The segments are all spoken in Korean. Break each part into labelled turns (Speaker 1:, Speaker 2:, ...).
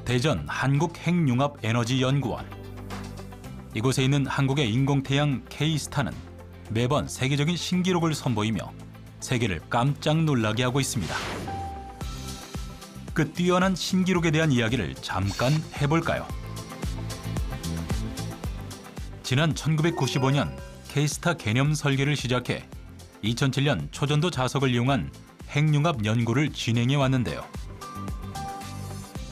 Speaker 1: 대전 한국핵융합에너지연구원. 이곳에 있는 한국의 인공태양 K스타는 매번 세계적인 신기록을 선보이며 세계를 깜짝 놀라게 하고 있습니다. 그 뛰어난 신기록에 대한 이야기를 잠깐 해볼까요? 지난 1995년 K스타 개념 설계를 시작해 2007년 초전도 자석을 이용한 핵융합 연구를 진행해 왔는데요.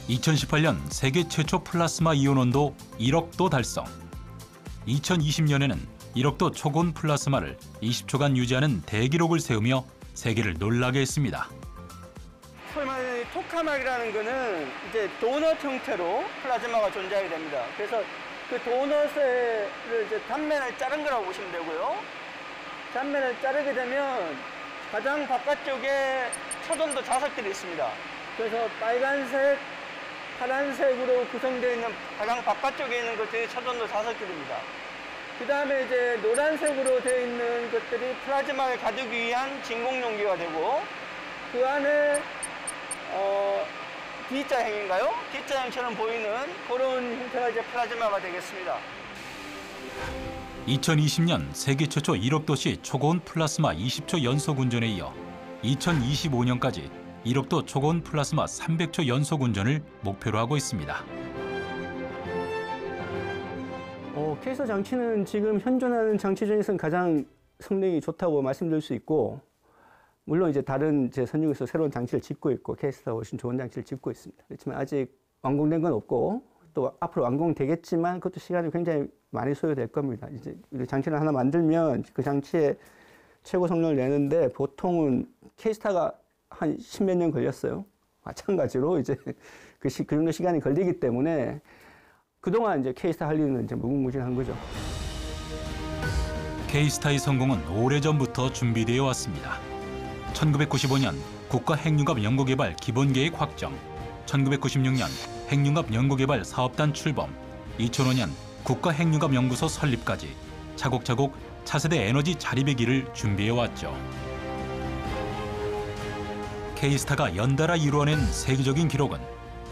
Speaker 1: 2018년 세계 최초 플라스마 이온 온도 1억도 달성. 2020년에는 1억도 초고온 플라스마를 20초간 유지하는 대기록을 세우며 세계를 놀라게 했습니다.
Speaker 2: 소위 말하는 토카막이라는 거는 이제 도넛 형태로 플라즈마가 존재하게 됩니다. 그래서 그 도넛을 이제 단면을 자른 거라고 보시면 되고요. 단면을 자르게 되면 가장 바깥쪽에 초전도 자석들이 있습니다. 그래서 빨간색, 파란색으로 구성되어 있는 가장 바깥쪽에 있는 것들이 초전도 자석들입니다. 그 다음에 이제 노란색으로 되어 있는 것들이 플라즈마를 가두기 위한 진공용기가 되고, 그 안에 D자형인가요? D자형처럼 보이는 그런 형태가 이제 플라즈마가 되겠습니다.
Speaker 1: 2020년 세계 최초 1억 도시 초고온 플라스마 20초 연속 운전에 이어 2025년까지 1억도 초고온 플라스마 300초 연속 운전을 목표로 하고 있습니다.
Speaker 2: K스타 장치는 지금 현존하는 장치 중에서는 가장 성능이 좋다고 말씀드릴 수 있고, 물론 이제 다른 선용에서 새로운 장치를 짓고 있고 K스타가 훨씬 좋은 장치를 짓고 있습니다. 그렇지만 아직 완공된 건 없고 또 앞으로 완공되겠지만 그것도 시간이 굉장히 많이 소요될 겁니다. 이제 우리 장치를 하나 만들면 그 장치의 최고 성능을 내는데 보통은 K스타가 한 10몇 년 걸렸어요. 마찬가지로 이제 그 정도 시간이 걸리기 때문에 그동안 이제 K스타 할 일은 이제 무궁무진한 거죠.
Speaker 1: K스타의 성공은 오래전부터 준비되어 왔습니다. 1995년 국가핵융합연구개발 기본계획 확정, 1996년 핵융합연구개발 사업단 출범, 2005년 국가핵융합연구소 설립까지 차곡차곡 차세대 에너지 자립의 길을 준비해왔죠. K스타가 연달아 이루어낸 세계적인 기록은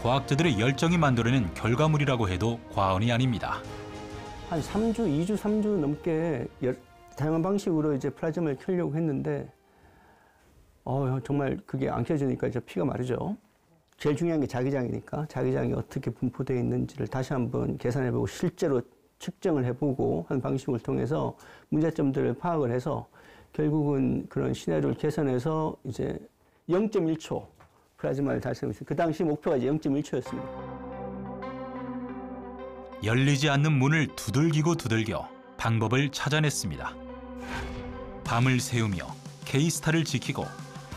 Speaker 1: 과학자들의 열정이 만들어낸 결과물이라고 해도 과언이 아닙니다.
Speaker 2: 한 2주, 3주 넘게 다양한 방식으로 이제 플라즈마를 켜려고 했는데 정말 그게 안 켜지니까 이제 피가 마르죠. 제일 중요한 게 자기장이니까 자기장이 어떻게 분포되어 있는지를 다시 한번 계산해보고 실제로 측정을 해보고 하는 방식을 통해서 문제점들을 파악을 해서 결국은 그런 시나리오를 개선해서 이제 0.1초 플라즈마를 달성했습니다. 그 당시 목표가 이제 0.1초였습니다.
Speaker 1: 열리지 않는 문을 두들기고 두들겨 방법을 찾아냈습니다. 밤을 새우며 K스타를 지키고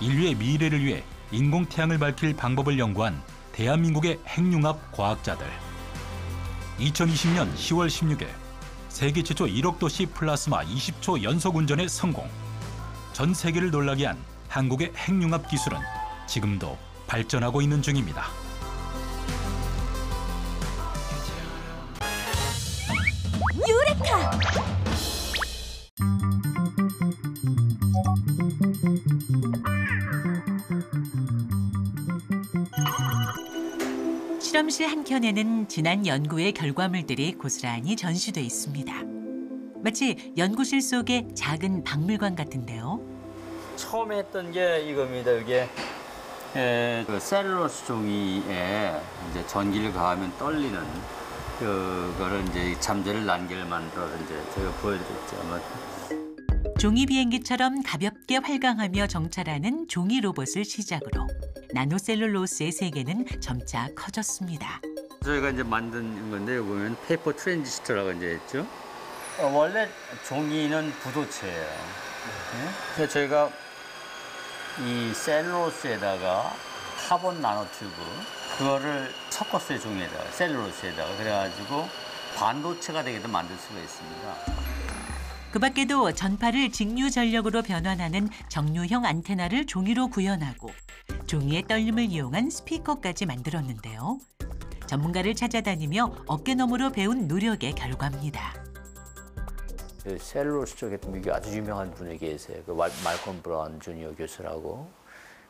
Speaker 1: 인류의 미래를 위해 인공태양을 밝힐 방법을 연구한 대한민국의 핵융합 과학자들. 2020년 10월 16일 세계 최초 1억 도시 플라스마 20초 연속 운전의 성공. 전 세계를 놀라게 한 한국의 핵융합 기술은 지금도 발전하고 있는 중입니다.
Speaker 3: 유레카! 실험실 한켠에는 지난 연구의 결과물들이 고스란히 전시돼 있습니다. 마치 연구실 속의 작은 박물관 같은데요.
Speaker 4: 처음에 했던 게 이겁니다. 이게 그 셀룰로스 종이에 이제 전기를 가하면 떨리는 그거를 이제 잠재를 난개를 만들어서 이제 제가 보여드렸죠.
Speaker 3: 종이 비행기처럼 가볍게 활강하며 정찰하는 종이 로봇을 시작으로 나노셀룰로스의 세계는 점차 커졌습니다.
Speaker 4: 저희가 이제 만든 건데 여기 보면 페이퍼 트랜지스터라고 이제 했죠. 원래 종이는 부도체예요. 그래서 저희가 이 셀룰로스에다가 카본 나노튜브 그거를 섞었어요. 종이에다가 셀룰로스에다가 그래가지고 반도체가 되게도 만들 수가 있습니다.
Speaker 3: 그 밖에도 전파를 직류 전력으로 변환하는 정류형 안테나를 종이로 구현하고 종이의 떨림을 이용한 스피커까지 만들었는데요. 전문가를 찾아다니며 어깨너머로 배운 노력의 결과입니다.
Speaker 4: 그 셀룰로스 쪽에 미국에 아주 유명한 분이 계세요. 그 말콤 브라운 주니어 교수라고.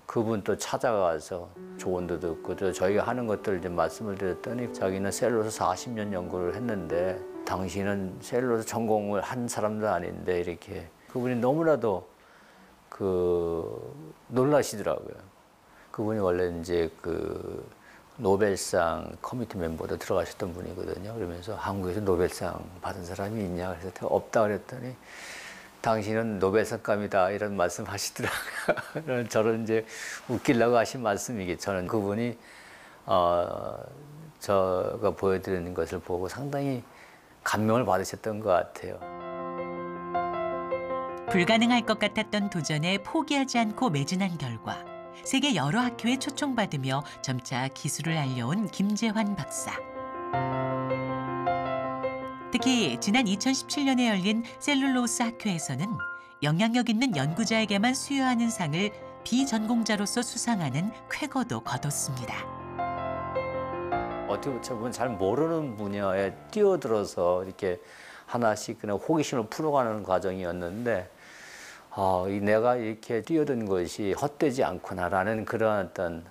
Speaker 4: 그분 또 찾아가서 조언도 듣고 또 저희가 하는 것들 이제 말씀을 드렸더니 자기는 셀룰로스 40년 연구를 했는데 당신은 셀룰로스 전공을 한 사람도 아닌데 이렇게 그분이 너무나도 놀라시더라고요. 그분이 원래 이제 그 노벨상 커미티 멤버도 들어가셨던 분이거든요. 그러면서 한국에서 노벨상 받은 사람이 있냐 그래서 없다 그랬더니 당신은 노벨상감이다 이런 말씀 하시더라고요. 저를 이제 웃기려고 하신 말씀이겠죠. 저는 그분이 제가 보여드리는 것을 보고 상당히 감명을 받으셨던 것 같아요.
Speaker 3: 불가능할 것 같았던 도전에 포기하지 않고 매진한 결과 세계 여러 학교에 초청받으며 점차 기술을 알려온 김재환 박사. 특히 지난 2017년에 열린 셀룰로스 학회에서는 영향력 있는 연구자에게만 수여하는 상을 비전공자로서 수상하는 쾌거도 거뒀습니다.
Speaker 4: 어떻게 보면 잘 모르는 분야에 뛰어들어서 이렇게 하나씩 그냥 호기심을 풀어가는 과정이었는데 내가 이렇게 뛰어든 것이 헛되지 않구나라는 그런 어떤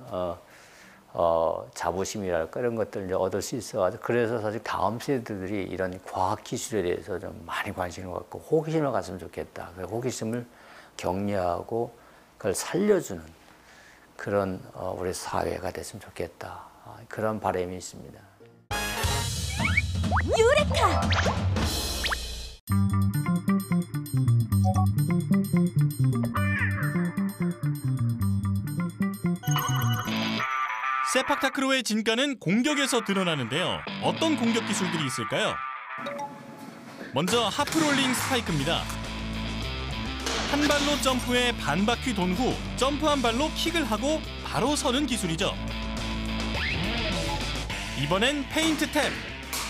Speaker 4: 자부심이랄까 이런 것들을 이제 얻을 수 있어가지고 그래서 사실 다음 세대들이 이런 과학 기술에 대해서 좀 많이 관심을 갖고 호기심을 가졌으면 좋겠다. 그 호기심을 격려하고 그걸 살려주는 그런 우리 사회가 됐으면 좋겠다. 그런 바람이 있습니다.
Speaker 3: 유레카!
Speaker 5: 세팍타크로의 진가는 공격에서 드러나는데요. 어떤 공격 기술들이 있을까요? 먼저 하프롤링 스파이크입니다. 한 발로 점프해 반 바퀴 돈 후 점프한 발로 킥을 하고 바로 서는 기술이죠. 이번엔 페인트 탭.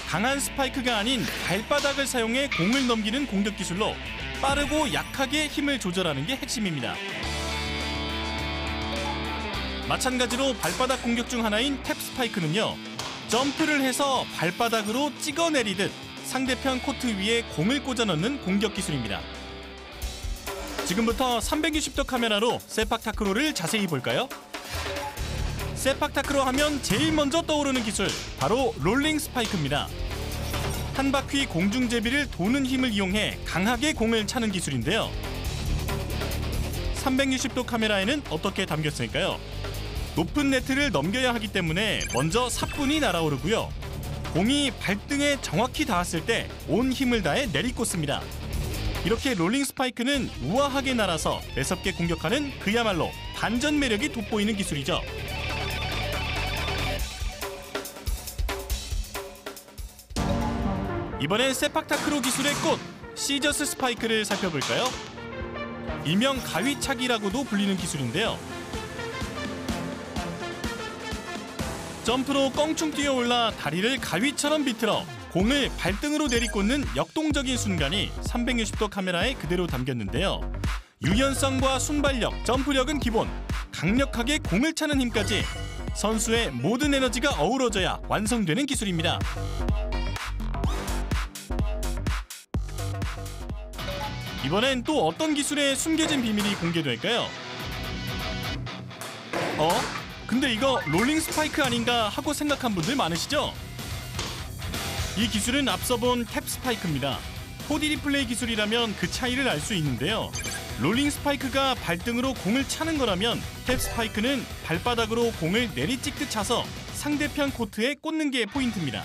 Speaker 5: 강한 스파이크가 아닌 발바닥을 사용해 공을 넘기는 공격 기술로 빠르고 약하게 힘을 조절하는 게 핵심입니다. 마찬가지로 발바닥 공격 중 하나인 탭 스파이크는요. 점프를 해서 발바닥으로 찍어내리듯 상대편 코트 위에 공을 꽂아 넣는 공격 기술입니다. 지금부터 360도 카메라로 세팍타크로를 자세히 볼까요? 세팍타크로 하면 제일 먼저 떠오르는 기술, 바로 롤링 스파이크입니다. 한 바퀴 공중제비를 도는 힘을 이용해 강하게 공을 차는 기술인데요. 360도 카메라에는 어떻게 담겼을까요? 높은 네트를 넘겨야 하기 때문에 먼저 사뿐히 날아오르고요. 공이 발등에 정확히 닿았을 때 온 힘을 다해 내리꽂습니다. 이렇게 롤링 스파이크는 우아하게 날아서 매섭게 공격하는 그야말로 반전 매력이 돋보이는 기술이죠. 이번엔 세팍타크로 기술의 꽃, 시저스 스파이크를 살펴볼까요? 일명 가위차기라고도 불리는 기술인데요. 점프로 껑충 뛰어올라 다리를 가위처럼 비틀어 공을 발등으로 내리꽂는 역동적인 순간이 360도 카메라에 그대로 담겼는데요. 유연성과 순발력, 점프력은 기본, 강력하게 공을 차는 힘까지 선수의 모든 에너지가 어우러져야 완성되는 기술입니다. 이번엔 또 어떤 기술의 숨겨진 비밀이 공개될까요? 근데 이거 롤링 스파이크 아닌가 하고 생각한 분들 많으시죠? 이 기술은 앞서 본 탭 스파이크입니다. 4D 리플레이 기술이라면 그 차이를 알 수 있는데요. 롤링 스파이크가 발등으로 공을 차는 거라면 탭 스파이크는 발바닥으로 공을 내리찍듯 차서 상대편 코트에 꽂는 게 포인트입니다.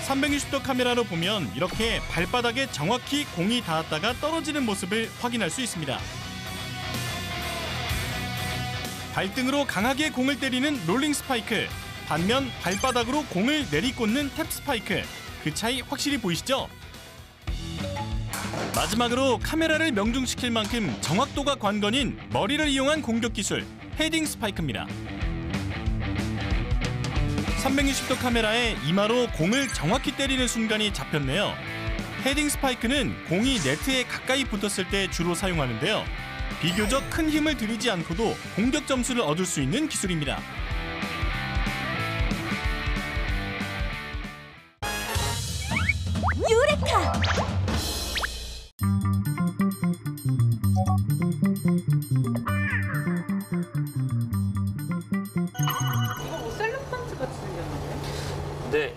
Speaker 5: 360도 카메라로 보면 이렇게 발바닥에 정확히 공이 닿았다가 떨어지는 모습을 확인할 수 있습니다. 발등으로 강하게 공을 때리는 롤링 스파이크, 반면 발바닥으로 공을 내리꽂는 탭 스파이크, 그 차이 확실히 보이시죠? 마지막으로 카메라를 명중시킬 만큼 정확도가 관건인 머리를 이용한 공격 기술, 헤딩 스파이크입니다. 360도 카메라에 이마로 공을 정확히 때리는 순간이 잡혔네요. 헤딩 스파이크는 공이 네트에 가까이 붙었을 때 주로 사용하는데요. 비교적 큰 힘을 들이지 않고도 공격 점수를 얻을 수 있는 기술입니다.
Speaker 3: 유레카!
Speaker 6: 이거 뭐 셀로판트 같이 생겼는데?
Speaker 7: 네,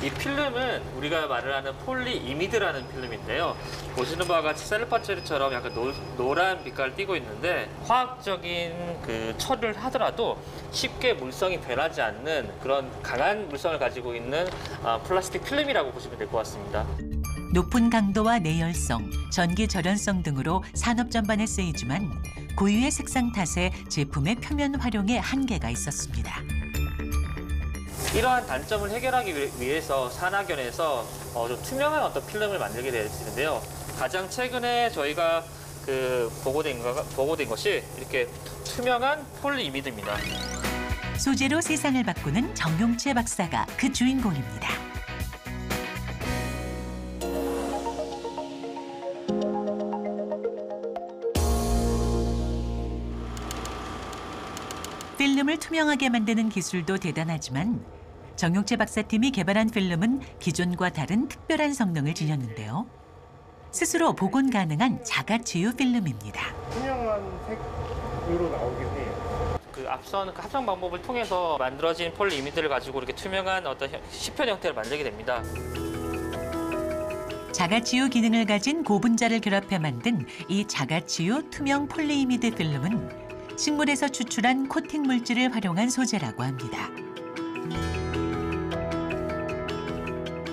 Speaker 7: 이 필름은 우리가 말을 하는 폴리이미드라는 필름인데요. 보시는 바와 같이 셀로판처럼 약간 노란 빛깔을 띠고 있는데 화학적인 그 처리를 하더라도 쉽게 물성이 변하지 않는 그런 강한 물성을 가지고 있는 플라스틱 필름이라고 보시면 될 것 같습니다.
Speaker 3: 높은 강도와 내열성, 전기 절연성 등으로 산업 전반에 쓰이지만 고유의 색상 탓에 제품의 표면 활용에 한계가 있었습니다.
Speaker 7: 이러한 단점을 해결하기 위해서 산학연에서 좀 투명한 어떤 필름을 만들게 되었는데요. 가장 최근에 저희가 보고된 것이 이렇게 투명한 폴리이미드입니다.
Speaker 3: 소재로 세상을 바꾸는 정용채 박사가 그 주인공입니다. 필름을 투명하게 만드는 기술도 대단하지만 정용채 박사팀이 개발한 필름은 기존과 다른 특별한 성능을 지녔는데요. 스스로 복원 가능한 자가치유 필름입니다.
Speaker 8: 투명한 색으로 나오긴 해요.
Speaker 7: 그 앞선 합성 방법을 통해서 만들어진 폴리이미드를 가지고 이렇게 투명한 어떤 시편 형태를 만들게 됩니다.
Speaker 3: 자가치유 기능을 가진 고분자를 결합해 만든 이 자가치유 투명 폴리이미드 필름은 식물에서 추출한 코팅 물질을 활용한 소재라고 합니다.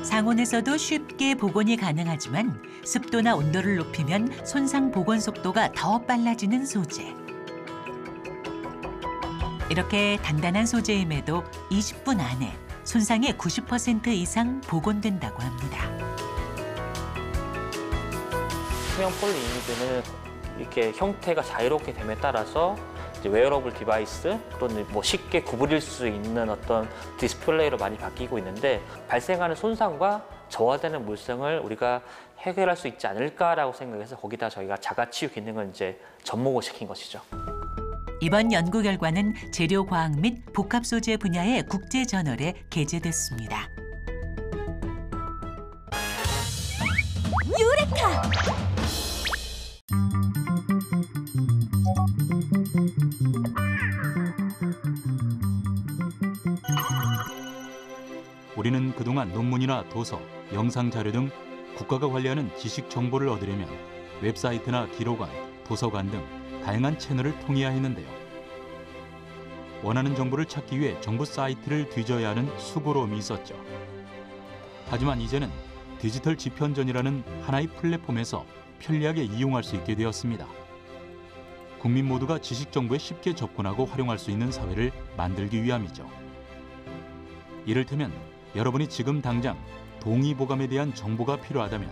Speaker 3: 상온에서도 쉽게 복원이 가능하지만 습도나 온도를 높이면 손상 복원 속도가 더 빨라지는 소재. 이렇게 단단한 소재임에도 20분 안에 손상의 90% 이상 복원된다고 합니다.
Speaker 7: 투명 폴리이미드는 이렇게 형태가 자유롭게 됨에 따라서 이제 웨어러블 디바이스 또는 뭐 쉽게 구부릴 수 있는 어떤 디스플레이로 많이 바뀌고 있는데 발생하는 손상과 저하되는 물성을 우리가 해결할 수 있지 않을까라고 생각해서 거기다 저희가 자가치유 기능을 이제 접목을 시킨 것이죠.
Speaker 3: 이번 연구 결과는 재료과학 및 복합 소재 분야의 국제 저널에 게재됐습니다. 유레카!
Speaker 1: 우리는 그동안 논문이나 도서, 영상 자료 등 국가가 관리하는 지식 정보를 얻으려면 웹사이트나 기록원, 도서관 등 다양한 채널을 통해야 했는데요. 원하는 정보를 찾기 위해 정부 사이트를 뒤져야 하는 수고로움이 있었죠. 하지만 이제는 디지털 지편전이라는 하나의 플랫폼에서 편리하게 이용할 수 있게 되었습니다. 국민 모두가 지식 정보에 쉽게 접근하고 활용할 수 있는 사회를 만들기 위함이죠. 이를테면 여러분이 지금 당장 동의보감에 대한 정보가 필요하다면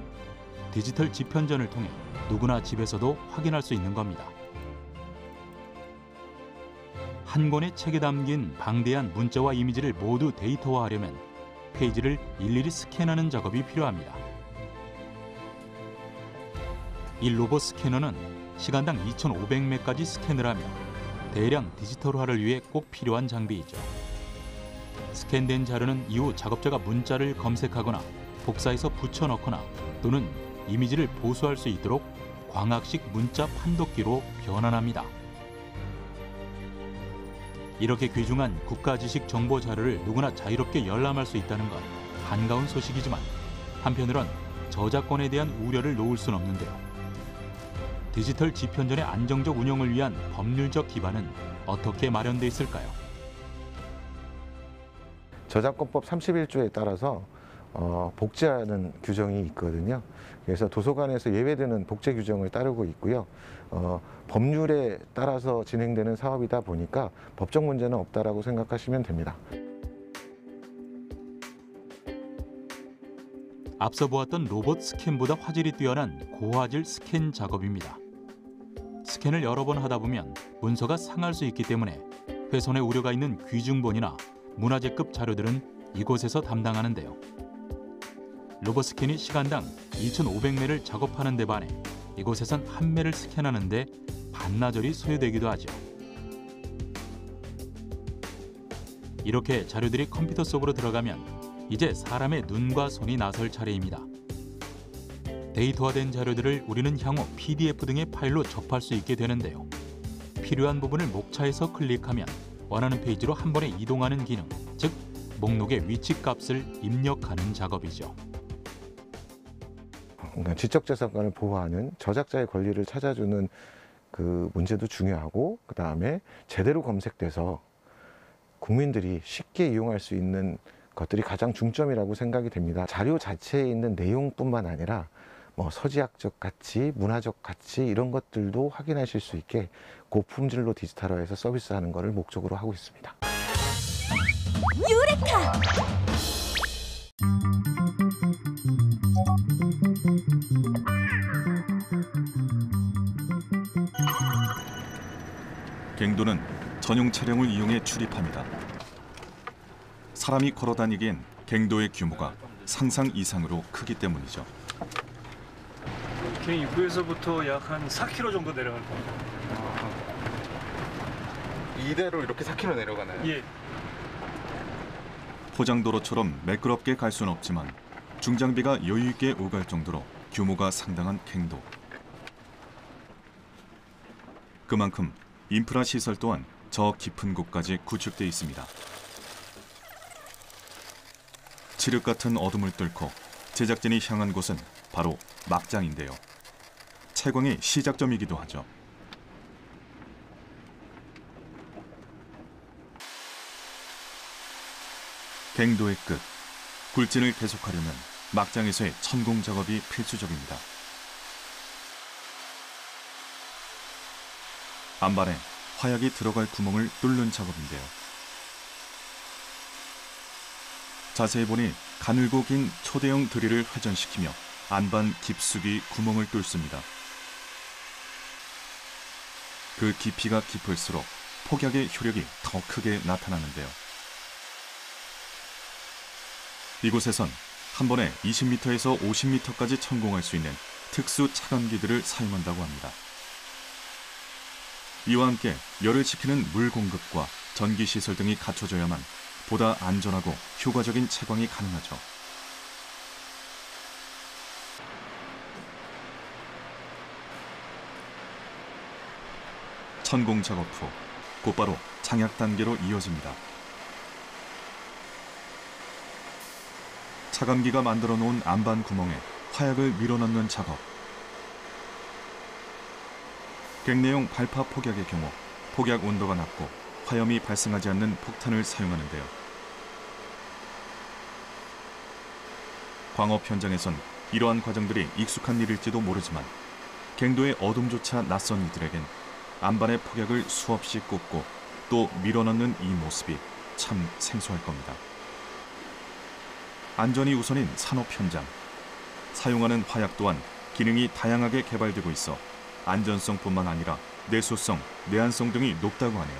Speaker 1: 디지털 지편전을 통해 누구나 집에서도 확인할 수 있는 겁니다. 한 권의 책에 담긴 방대한 문자와 이미지를 모두 데이터화하려면 페이지를 일일이 스캔하는 작업이 필요합니다. 이 로봇 스캐너는 시간당 2,500매까지 스캔을 하며 대량 디지털화를 위해 꼭 필요한 장비이죠. 스캔된 자료는 이후 작업자가 문자를 검색하거나 복사해서 붙여넣거나 또는 이미지를 보수할 수 있도록 광학식 문자 판독기로 변환합니다. 이렇게 귀중한 국가지식 정보 자료를 누구나 자유롭게 열람할 수 있다는 건 반가운 소식이지만 한편으론 저작권에 대한 우려를 놓을 순 없는데요. 디지털 지편전의 안정적 운영을 위한 법률적 기반은 어떻게 마련돼 있을까요?
Speaker 8: 저작권법 31조에 따라서 복제하는 규정이 있거든요. 그래서 도서관에서 예외되는 복제 규정을 따르고 있고요. 법률에 따라서 진행되는 사업이다 보니까 법적 문제는 없다라고 생각하시면 됩니다.
Speaker 1: 앞서 보았던 로봇 스캔보다 화질이 뛰어난 고화질 스캔 작업입니다. 스캔을 여러 번 하다 보면 문서가 상할 수 있기 때문에 훼손의 우려가 있는 귀중본이나 문화재급 자료들은 이곳에서 담당하는데요. 로봇 스캔이 시간당 2,500매를 작업하는 데 반해 이곳에선 한 매를 스캔하는데 반나절이 소요되기도 하죠. 이렇게 자료들이 컴퓨터 속으로 들어가면 이제 사람의 눈과 손이 나설 차례입니다. 데이터화된 자료들을 우리는 향후 PDF 등의 파일로 접할 수 있게 되는데요. 필요한 부분을 목차에서 클릭하면 원하는 페이지로 한 번에 이동하는 기능, 즉 목록의 위치 값을 입력하는 작업이죠.
Speaker 8: 그러니까 지적재산권을 보호하는 저작자의 권리를 찾아주는 그 문제도 중요하고, 그 다음에 제대로 검색돼서 국민들이 쉽게 이용할 수 있는 것들이 가장 중점이라고 생각이 됩니다. 자료 자체에 있는 내용뿐만 아니라 뭐 서지학적 가치, 문화적 가치 이런 것들도 확인하실 수 있게 고품질로 디지털화해서 서비스하는 것을 목적으로 하고 있습니다.
Speaker 9: 유레카!
Speaker 10: 갱도는 전용 차량을 이용해 출입합니다. 사람이 걸어다니기엔 갱도의 규모가 상상 이상으로 크기 때문이죠.
Speaker 11: 갱 입구에서부터 약 한 4km 정도 내려갈 겁니다.
Speaker 12: 이대로 이렇게 4km 내려가나요?
Speaker 11: 예.
Speaker 10: 포장도로처럼 매끄럽게 갈 수는 없지만 중장비가 여유 있게 오갈 정도로 규모가 상당한 갱도. 그만큼 인프라 시설 또한 저 깊은 곳까지 구축돼 있습니다. 칠흑 같은 어둠을 뚫고 제작진이 향한 곳은 바로 막장인데요. 채광의 시작점이기도 하죠. 갱도의 끝, 굴진을 계속하려면 막장에서의 천공 작업이 필수적입니다. 안반에 화약이 들어갈 구멍을 뚫는 작업인데요. 자세히 보니 가늘고 긴 초대형 드릴을 회전시키며 안반 깊숙이 구멍을 뚫습니다. 그 깊이가 깊을수록 폭약의 효력이 더 크게 나타나는데요. 이곳에선 한 번에 20m에서 50m까지 천공할 수 있는 특수 차감기들을 사용한다고 합니다. 이와 함께 열을 식히는 물 공급과 전기 시설 등이 갖춰져야만 보다 안전하고 효과적인 채광이 가능하죠. 천공 작업 후 곧바로 장약 단계로 이어집니다. 차감기가 만들어 놓은 안반 구멍에 화약을 밀어넣는 작업. 갱내용 발파 폭약의 경우 폭약 온도가 낮고 화염이 발생하지 않는 폭탄을 사용하는데요. 광업 현장에선 이러한 과정들이 익숙한 일일지도 모르지만 갱도의 어둠조차 낯선 이들에겐 안반의 폭약을 수없이 꽂고 또 밀어넣는 이 모습이 참 생소할 겁니다. 안전이 우선인 산업 현장. 사용하는 화약 또한 기능이 다양하게 개발되고 있어 안전성뿐만 아니라 내소성, 내한성 등이 높다고 하네요.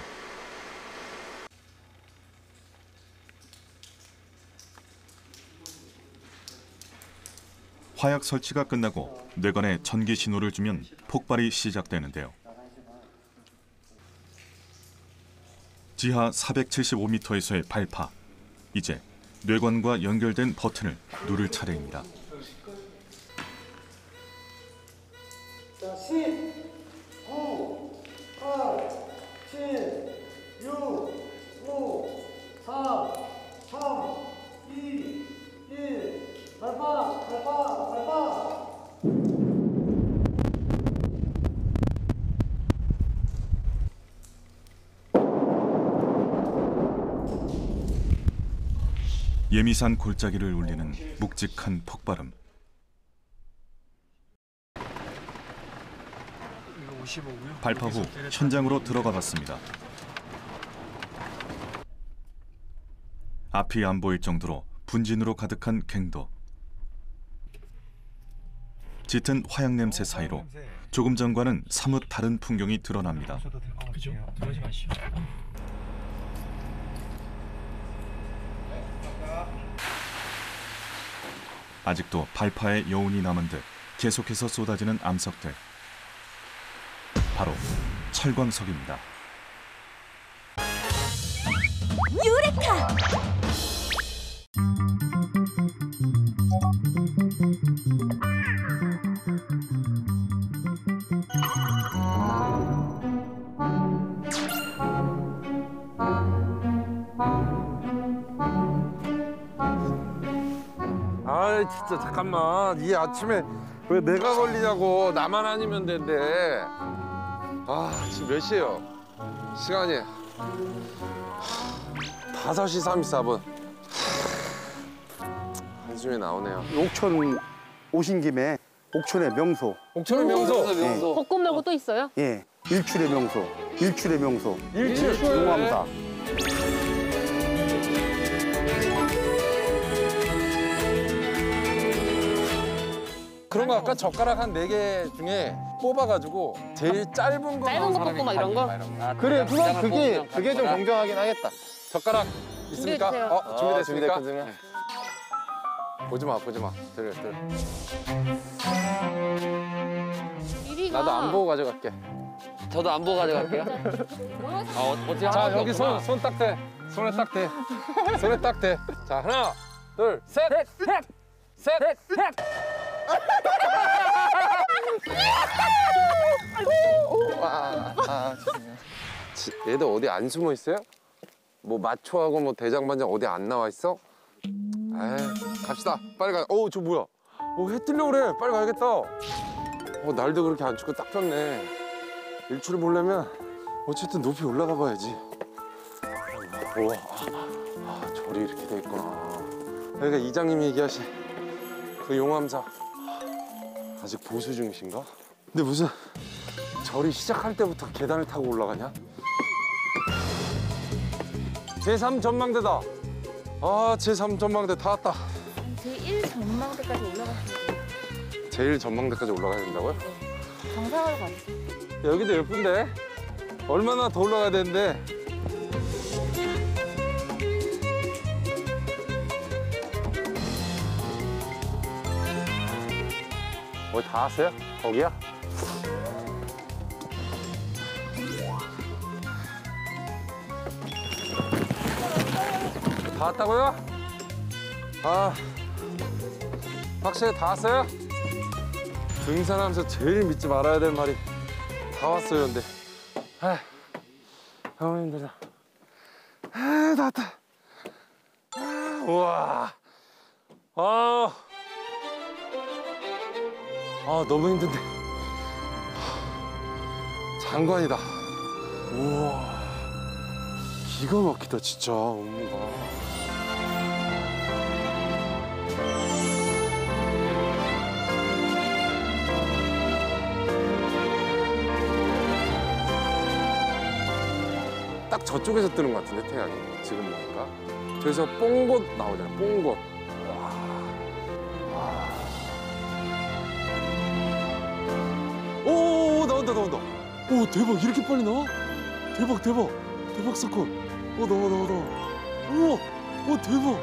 Speaker 10: 화약 설치가 끝나고 뇌관에 전기 신호를 주면 폭발이 시작되는데요. 지하 475m에서의 발파. 이제 뇌관과 연결된 버튼을 누를 차례입니다.
Speaker 13: 자, 10, 9, 8, 7, 6, 5, 4, 3, 2, 1, 발파, 발파, 발파.
Speaker 10: 예미산 골짜기를 울리는 묵직한 폭발음. 발파 후 현장으로 들어가 봤습니다. 앞이 안 보일 정도로 분진으로 가득한 갱도. 짙은 화약 냄새 사이로 조금 전과는 사뭇 다른 풍경이 드러납니다.
Speaker 11: 그죠? 그러지 마시오.
Speaker 10: 아직도 발파의 여운이 남은 듯 계속해서 쏟아지는 암석들. 바로 철광석입니다.
Speaker 9: 유레카! 아이 진짜 잠깐만. 이 아침에 왜 내가 걸리냐고. 나만 아니면 된대. 아 지금 몇 시예요? 시간이 5시 34분. 한숨이 나오네요.
Speaker 2: 옥천 오신 김에 옥천의 명소.
Speaker 9: 옥천의 명소.
Speaker 6: 벚꽃 말고 또 있어요?
Speaker 2: 예. 일출의 명소. 일출의 명소.
Speaker 9: 일출.
Speaker 2: 용암사.
Speaker 9: 그런 거 아까 젓가락 한 4개 중에 뽑아가지고 제일 짧은 거
Speaker 6: 짧은 거 뽑고 막 이런 거?
Speaker 12: 그래, 그게 좀 공정하긴 하겠다.
Speaker 9: 젓가락 있습니까?
Speaker 6: 준비해주세요.
Speaker 9: 준비됐습니까? 보지 마. 들어. 나도 안 보고 가져갈게.
Speaker 7: 저도 안 보고 가져갈게요.
Speaker 9: 자, 여기 손 딱 대. 손에 딱 대. 손에 딱 대. 자, 하나, 둘, 셋. 셋. 얘들 어디 안 숨어 있어요? 뭐 마초하고 뭐 대장반장 어디 안 나와 있어? 에이, 갑시다. 빨리 가. 저 뭐야? 해 뜨려고 그래. 빨리 가야겠다. 날도 그렇게 안 춥고 딱 좋네. 일출을 보려면 어쨌든 높이 올라가 봐야지. 우와, 절이 이렇게 돼 있구나. 여기가 이장님이 얘기하신 그 용암사. 아직 보수 중이신가? 근데 무슨 절이 시작할 때부터 계단을 타고 올라가냐? 제3 전망대다. 제3 전망대 다 왔다.
Speaker 6: 제1 전망대까지 올라갔어요.
Speaker 9: 제일 전망대까지 올라가야 된다고요?
Speaker 6: 정상으로 갔어.
Speaker 9: 여기도 예쁜데? 얼마나 더 올라가야 되는데? 다 왔어요? 거기야? 다 왔다고요? 확실히 다 왔어요? 등산하면서 제일 믿지 말아야 될 말이 다 왔어요, 근데. 너무 힘들다. 다 왔다. 우와. 너무 힘든데. 장관이다. 우와. 기가 막히다, 진짜, 업무가. 딱 저쪽에서 뜨는 것 같은데, 태양이. 지금 보니까. 저기서 뽕곳 나오잖아, 뽕곳. 오, 나온다. 오, 대박. 이렇게 빨리 나와? 대박. 대박 사건. 나와. 우와, 대박.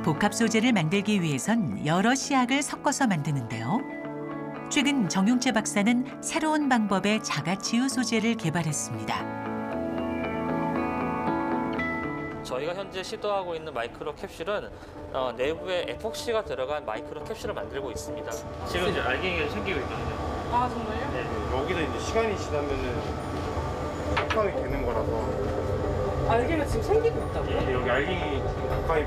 Speaker 3: 복합 소재를 만들기 위해선 여러 시약을 섞어서 만드는데요. 최근 정용재 박사는 새로운 방법의 자가치유 소재를 개발했습니다.
Speaker 7: 저희가 현재 시도하고 있는 마이크로 캡슐은 내부에 에폭시가 들어간 마이크로 캡슐을 만들고 있습니다. 지금 이제 알갱이가 생기고 있거든요.
Speaker 6: 아, 정말요?
Speaker 7: 네.
Speaker 12: 여기다 이제 시간이 지나면은 확산이 되는 거라서.
Speaker 6: 알갱이가 지금 생기고 있다고요?
Speaker 12: 네, 여기 알갱이 가까이.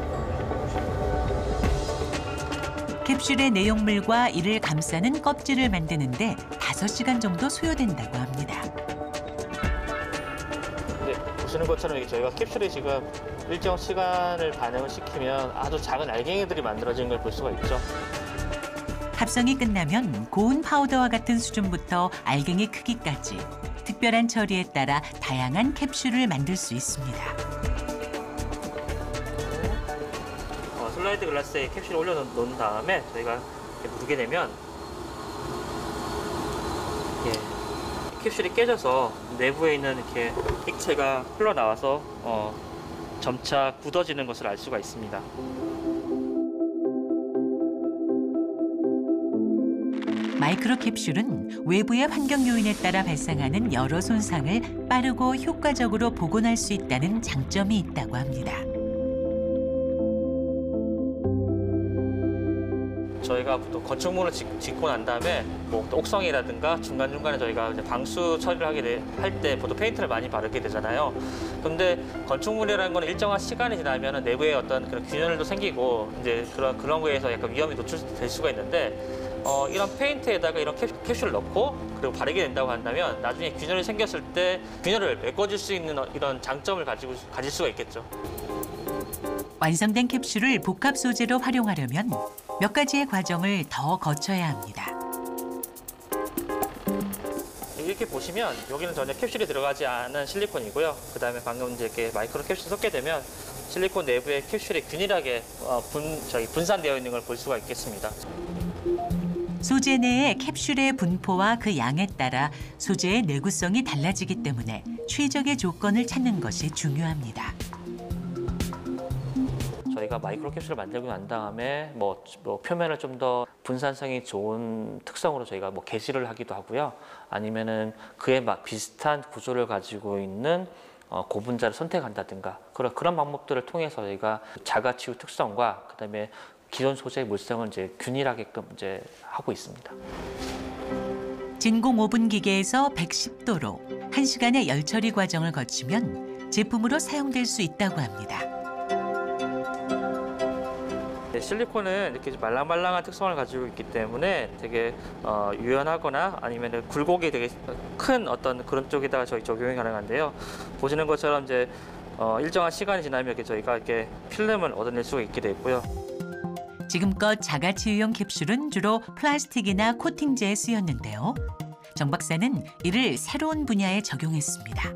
Speaker 3: 캡슐의 내용물과 이를 감싸는 껍질을 만드는데 5시간 정도 소요된다고 합니다.
Speaker 7: 네, 보시는 것처럼 저희가 캡슐에 지금 일정 시간을 반영을 시키면 아주 작은 알갱이들이 만들어지는 걸 볼 수가 있죠.
Speaker 3: 합성이 끝나면 고운 파우더와 같은 수준부터 알갱이 크기까지 특별한 처리에 따라 다양한 캡슐을 만들 수 있습니다.
Speaker 7: 슬라이드 글라스에 캡슐을 올려놓은 다음에 저희가 이렇게 누르게 되면 캡슐이 깨져서 내부에 있는 이렇게 액체가 흘러나와서 점차 굳어지는 것을 알 수가 있습니다.
Speaker 3: 마이크로 캡슐은 외부의 환경 요인에 따라 발생하는 여러 손상을 빠르고 효과적으로 복원할 수 있다는 장점이 있다고 합니다.
Speaker 7: 저희가 보통 건축물을 짓고 난 다음에 뭐 옥상이라든가 중간중간에 저희가 이제 방수 처리를 할 때 보통 페인트를 많이 바르게 되잖아요. 그런데 건축물이라는 건 일정한 시간이 지나면 내부에 어떤 그런 균열도 생기고 이제 그런 거에서 약간 위험이 노출될 수가 있는데 이런 페인트에다가 이런 캡슐을 넣고 그리고 바르게 된다고 한다면 나중에 균열이 생겼을 때 균열을 메꿔줄 수 있는 이런 장점을 가질 수가 있겠죠.
Speaker 3: 완성된 캡슐을 복합 소재로 활용하려면 몇 가지의 과정을 더 거쳐야 합니다.
Speaker 7: 이렇게 보시면 여기는 전혀 캡슐이 들어가지 않은 실리콘이고요. 그다음에 방금 이제 이렇게 마이크로 캡슐 섞게 되면 실리콘 내부에 캡슐이 균일하게 분산되어 있는 걸 볼 수가 있겠습니다.
Speaker 3: 소재 내의 캡슐의 분포와 그 양에 따라 소재의 내구성이 달라지기 때문에 최적의 조건을 찾는 것이 중요합니다.
Speaker 7: 저희가 마이크로 캡슐을 만들고 난 다음에 뭐 표면을 좀 더 분산성이 좋은 특성으로 저희가 뭐 게시를 하기도 하고요. 아니면은 그에 비슷한 구조를 가지고 있는 고분자를 선택한다든가 그런 방법들을 통해서 저희가 자가치유 특성과 그다음에 기존 소재의 물성을 이제 균일하게끔 이제 하고 있습니다.
Speaker 3: 진공 오븐 기계에서 110도로 1시간의 열 처리 과정을 거치면 제품으로 사용될 수 있다고 합니다.
Speaker 7: 실리콘은 이렇게 말랑말랑한 특성을 가지고 있기 때문에 되게 유연하거나 아니면 굴곡이 되게 큰 어떤 그런 쪽에다가 저희 적용이 가능한데요. 보시는 것처럼 이제 일정한 시간이 지나면 이렇게 저희가 이렇게 필름을 얻어낼 수가 있게 되고요.
Speaker 3: 지금껏 자가치유용 캡슐은 주로 플라스틱이나 코팅제에 쓰였는데요. 정 박사는 이를 새로운 분야에 적용했습니다.